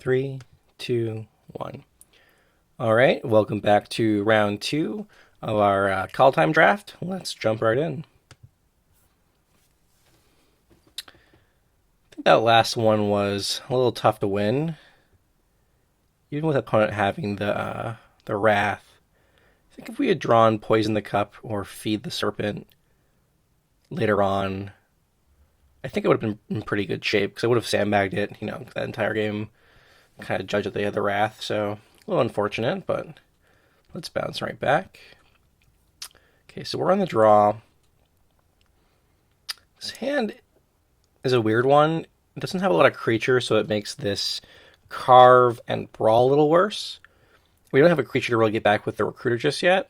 3, 2, 1. All right, welcome back to round 2 of our Kaldheim draft. Let's jump right in. I think that last one was a little tough to win, even with the opponent having the Wrath. I think if we had drawn Poison the Cup or Feed the Serpent later on, I think it would have been in pretty good shape because I would have sandbagged it, that entire game, kind of judged that they had the Wrath. So a little unfortunate, but let's bounce right back. Okay, so we're on the draw. This hand is a weird one. It doesn't have a lot of creatures, so it makes this carve and brawl a little worse. We don't have a creature to really get back with the recruiter just yet.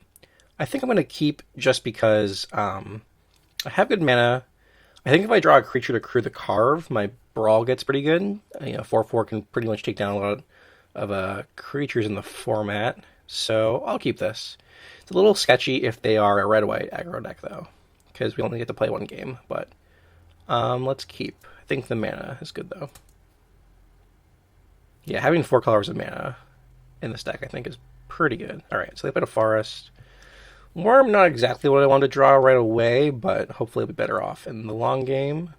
I think I'm going to keep just because I have good mana. I think if I draw a creature to crew the carve, my brawl gets pretty good. 4/4 can pretty much take down a lot of creatures in the format. So I'll keep this. It's a little sketchy if they are a red-white aggro deck, though, because we only get to play one game. But let's keep. I think the mana is good, though. Yeah, having 4 colors of mana in this deck, I think, is pretty good. All right, so they put a forest. Worm, not exactly what I wanted to draw right away, but hopefully it'll be better off in the long game.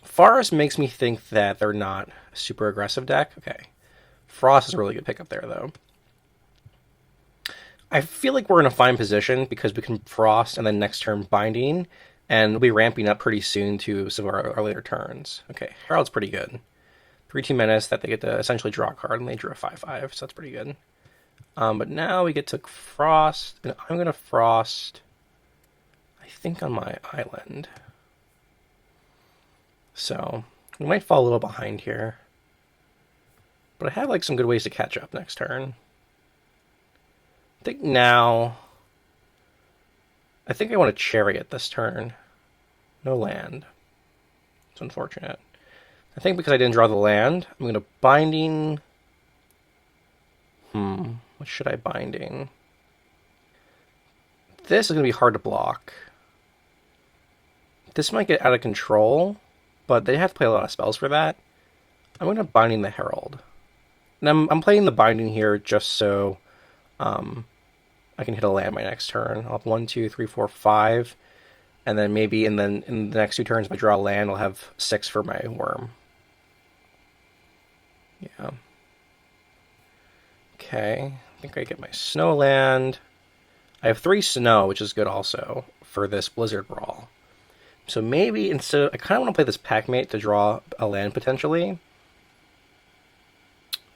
Forest makes me think that they're not a super aggressive deck. Okay. Frost is a really good pickup there, though. I feel like we're in a fine position because we can Frost and then next turn Binding, and we'll be ramping up pretty soon to some of our later turns. Okay, Herald's pretty good. 3/2 menace that they get to essentially draw a card, and they drew a 5/5, so that's pretty good. But now we get to Frost, and I'm going to Frost, I think, on my island. So we might fall a little behind here. But I have some good ways to catch up next turn. I think now, I think I want to Chariot this turn. No land. It's unfortunate. I think because I didn't draw the land, I'm going to Binding. What should I Binding? This is going to be hard to block. This might get out of control, but they have to play a lot of spells for that. I'm going to Binding the Herald. And I'm playing the Binding here just so I can hit a land my next turn. I'll have 1, 2, 3, 4, 5. And then maybe in the next 2 turns, if I draw a land, I'll have 6 for my worm. Yeah. Okay. I think I get my snow land. I have 3 snow, which is good also for this Blizzard Brawl. So maybe instead of, I kind of want to play this Packmate to draw a land potentially.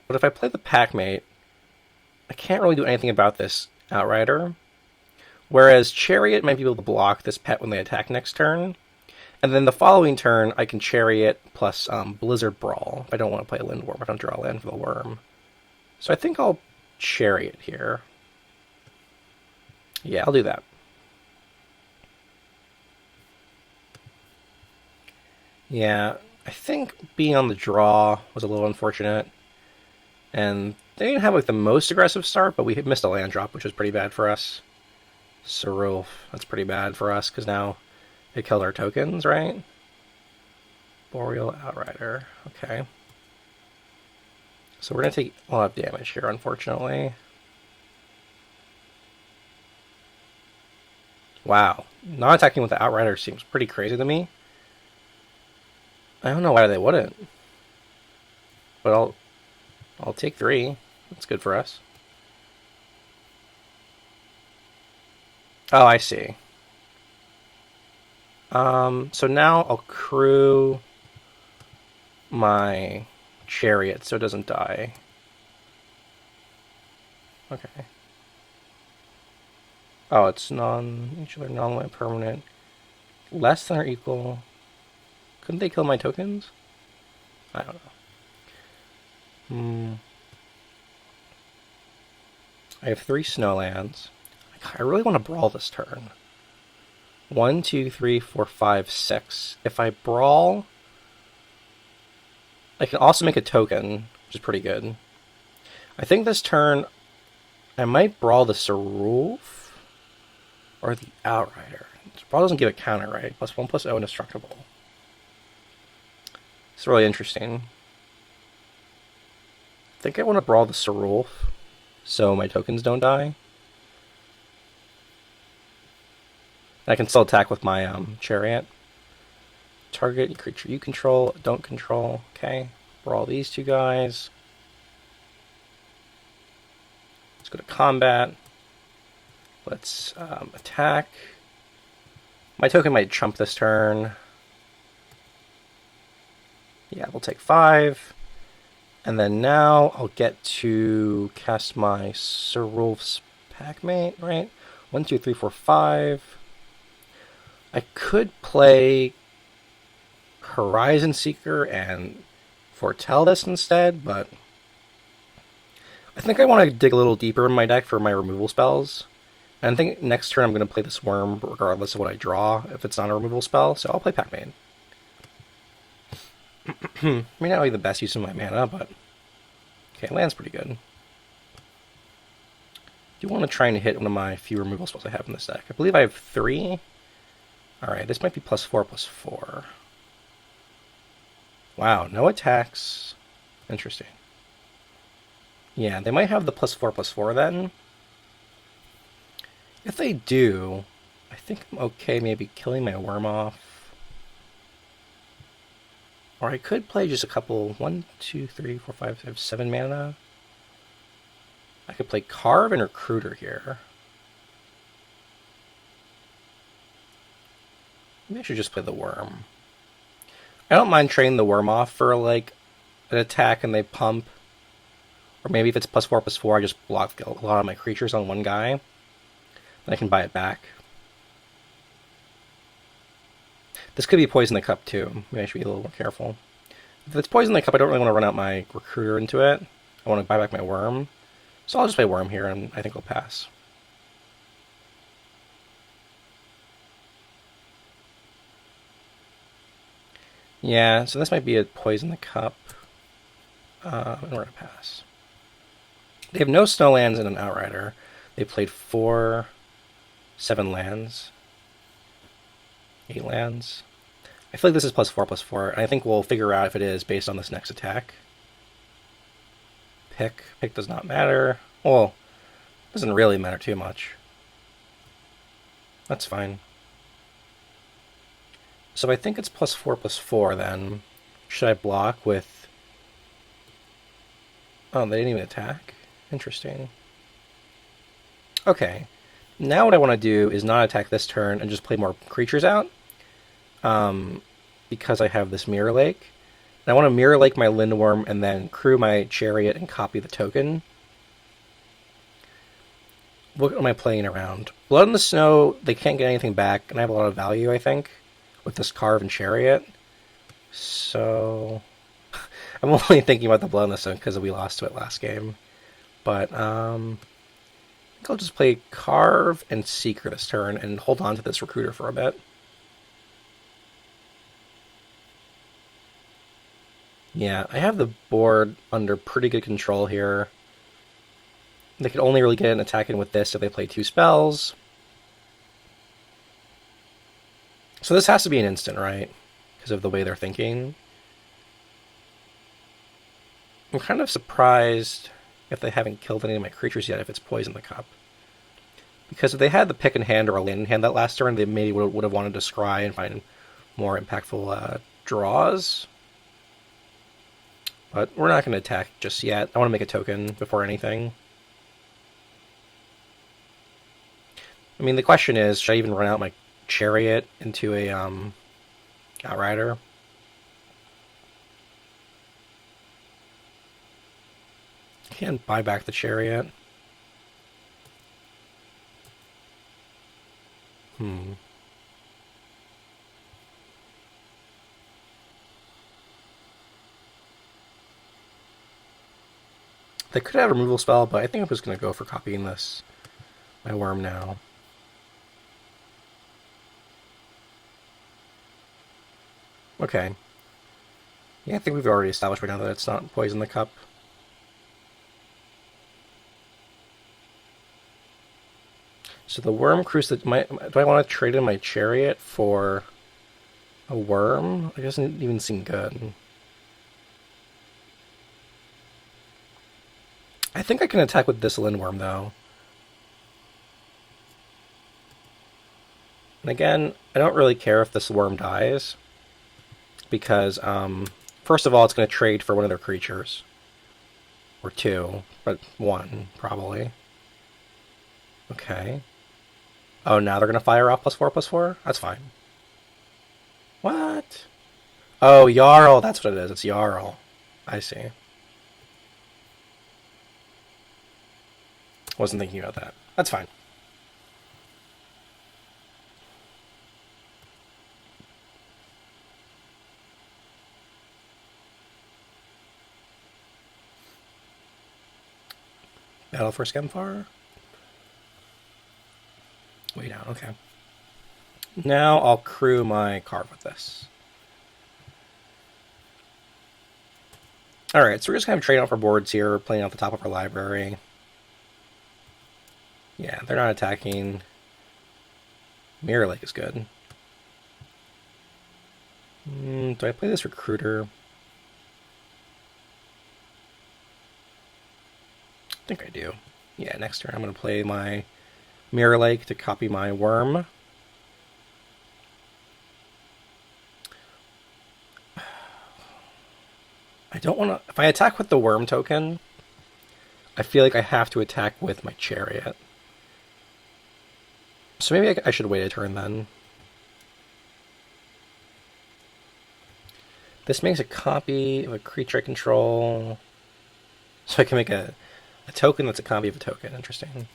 But if I play the Packmate, I can't really do anything about this Outrider. Whereas Chariot might be able to block this pet when they attack next turn. And then the following turn, I can Chariot plus Blizzard Brawl. If I don't want to play a Lindworm, I don't draw a land for the worm. So I think I'll Chariot here. Yeah, I'll do that. Yeah, I think being on the draw was a little unfortunate. And they didn't have the most aggressive start, but we missed a land drop, which was pretty bad for us. Serulf, that's pretty bad for us, because now they killed our tokens, right? Boreal Outrider, okay. So we're going to take a lot of damage here, unfortunately. Wow, not attacking with the Outrider seems pretty crazy to me. I don't know why they wouldn't. But I'll take 3. That's good for us. Oh, I see. So now I'll crew my Chariot so it doesn't die. Okay. Oh, it's each other non-land permanent. Less than or equal. Couldn't they kill my tokens? I don't know. I have 3 snowlands. I really want to brawl this turn. 1, 2, 3, 4, 5, 6. If I brawl, I can also make a token, which is pretty good. I think this turn, I might brawl the Serulf or the Outrider. Brawl doesn't give a counter, right? +1/+0 indestructible. It's really interesting. think I want to brawl the Cerulf so my tokens don't die. I can still attack with my chariot. Target creature you control, don't control. Okay, brawl these two guys. Let's go to combat. Let's attack. My token might trump this turn. Yeah, we'll take 5. And then now I'll get to cast my Cerulf's Packmate, right? 1, 2, 3, 4, 5. I could play Horizon Seeker and foretell this instead, but I think I want to dig a little deeper in my deck for my removal spells. And I think next turn I'm going to play this Worm regardless of what I draw, if it's not a removal spell, so I'll play Pac-Man. May not be the best use of my mana, but okay, land's pretty good. Do want to try and hit one of my few removal spells I have in this deck. I believe I have 3. Alright, this might be +4/+4. Wow, no attacks. Interesting. Yeah, they might have the +4/+4 then. If they do, I think I'm okay maybe killing my Worm off. Or I could play just a couple, 1, 2, 3, 4, 5, 6, 7 mana. I could play Carve and Recruiter here. Maybe I should just play the Worm. I don't mind trading the Worm off for like an attack and they pump. Or maybe if it's +4/+4, I just block a lot of my creatures on one guy. Then I can buy it back. This could be Poison the Cup too. Maybe I should be a little more careful. If it's Poison the Cup, I don't really want to run out my Recruiter into it. I want to buy back my Worm. So I'll just play Worm here, and I think I'll pass. Yeah, so this might be a Poison the Cup. And we're going to pass. They have no snow lands and an Outrider. They played 4, 7 lands. 8 lands. I feel like this is +4/+4, and I think we'll figure out if it is based on this next attack. Pick. Pick does not matter. Well, doesn't really matter too much. That's fine. So I think it's +4/+4 then. Should I block with... Oh, they didn't even attack? Interesting. Okay. Now what I want to do is not attack this turn and just play more creatures out. Because I have this Mirror Lake. And I want to Mirror Lake my Lindworm and then crew my Chariot and copy the token. What am I playing around? Blood in the Snow, they can't get anything back, and I have a lot of value, I think, with this Carve and Chariot. So... I'm only thinking about the Blood in the Snow because we lost to it last game. But, I think I'll just play Carve and Seeker this turn and hold on to this Recruiter for a bit. Yeah, I have the board under pretty good control here. They could only really get an attack in with this if they play 2 spells. So this has to be an instant, right? Because of the way they're thinking. I'm kind of surprised if they haven't killed any of my creatures yet if it's Poison the Cup. Because if they had the pick in hand or a land in hand that last turn, they maybe would have wanted to scry and find more impactful draws. But we're not going to attack just yet. I want to make a token before anything. I mean, the question is, should I even run out my Chariot into a Outrider? I can't buy back the Chariot. They could have a removal spell, but I think I'm just going to go for copying this. My Worm now. Okay. Yeah, I think we've already established right now that it's not Poison the Cup. So the Worm crews that do I want to trade in my Chariot for a Worm? It doesn't even seem good. I think I can attack with this Lindworm, though. And again, I don't really care if this worm dies, because, first of all, it's going to trade for one of their creatures. Or two, but one, probably. Okay. Oh, now they're going to fire off +4/+4? That's fine. What? Oh, Jarl, that's what it is. It's Jarl. I see. Wasn't thinking about that. That's fine. Battle for Skemfar? Way down, okay. Now I'll crew my carve with this. Alright, so we're just kind of trading out for boards here, playing off the top of our library. Yeah, they're not attacking. Mirror Lake is good. Do I play this Recruiter? I think I do. Yeah, next turn I'm going to play my Mirror Lake to copy my Worm. I don't want to... If I attack with the Worm token, I feel like I have to attack with my Chariot. So maybe I should wait a turn then. This makes a copy of a creature I control. So I can make a token that's a copy of a token. Interesting.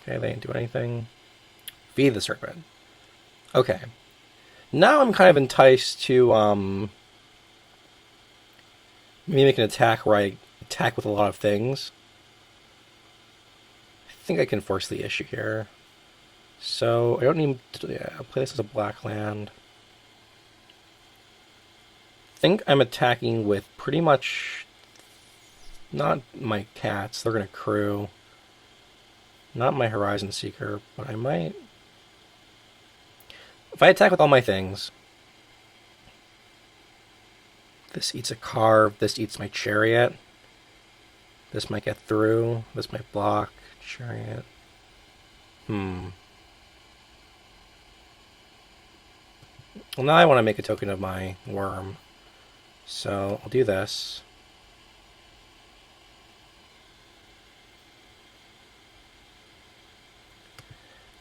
Okay, they didn't do anything. Feed the Serpent. Okay. Now I'm kind of enticed to maybe make an attack where I attack with a lot of things. I think I can force the issue here. So I don't need to, yeah, I'll play this as a black land. I think I'm attacking with pretty much not my cats, they're gonna crew. Not my Horizon Seeker, but I might. If I attack with all my things, this eats a carve, this eats my Chariot. This might get through, this might block, Chariot. Well, now I want to make a token of my Worm. So I'll do this.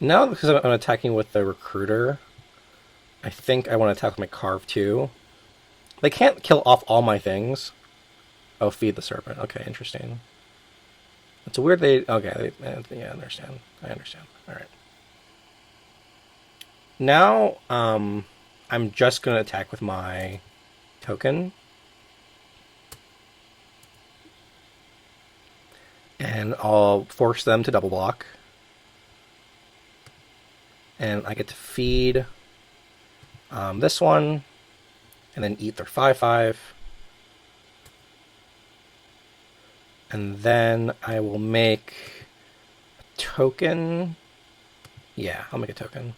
Now, because I'm attacking with the Recruiter, I think I want to attack with my Carve too. They can't kill off all my things. Oh, feed the Serpent. Okay, interesting. It's a weird okay, yeah, I understand. I understand. Alright. Now, I'm just going to attack with my token. And I'll force them to double block. And I get to feed this one, and then eat their 5/5. And then I will make a token. Yeah, I'll make a token.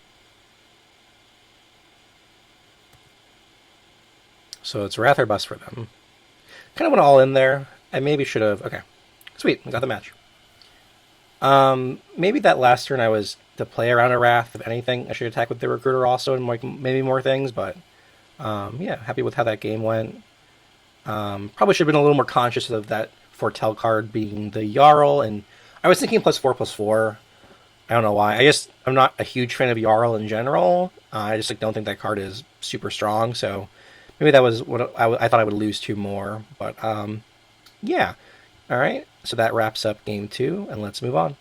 So it's Wrath or Bust for them. Kind of went all in there. I maybe should have... Okay. Sweet, I got the match. Maybe that last turn I was to play around a Wrath. If anything, I should attack with the Recruiter also and like maybe more things, but yeah, happy with how that game went. Probably should have been a little more conscious of that Foretell card being the Jarl, and I was thinking +4/+4. I don't know why. I'm not a huge fan of Jarl in general. I just don't think that card is super strong, so maybe that was what I thought I would lose to more. But yeah. All right, so that wraps up game 2, and let's move on.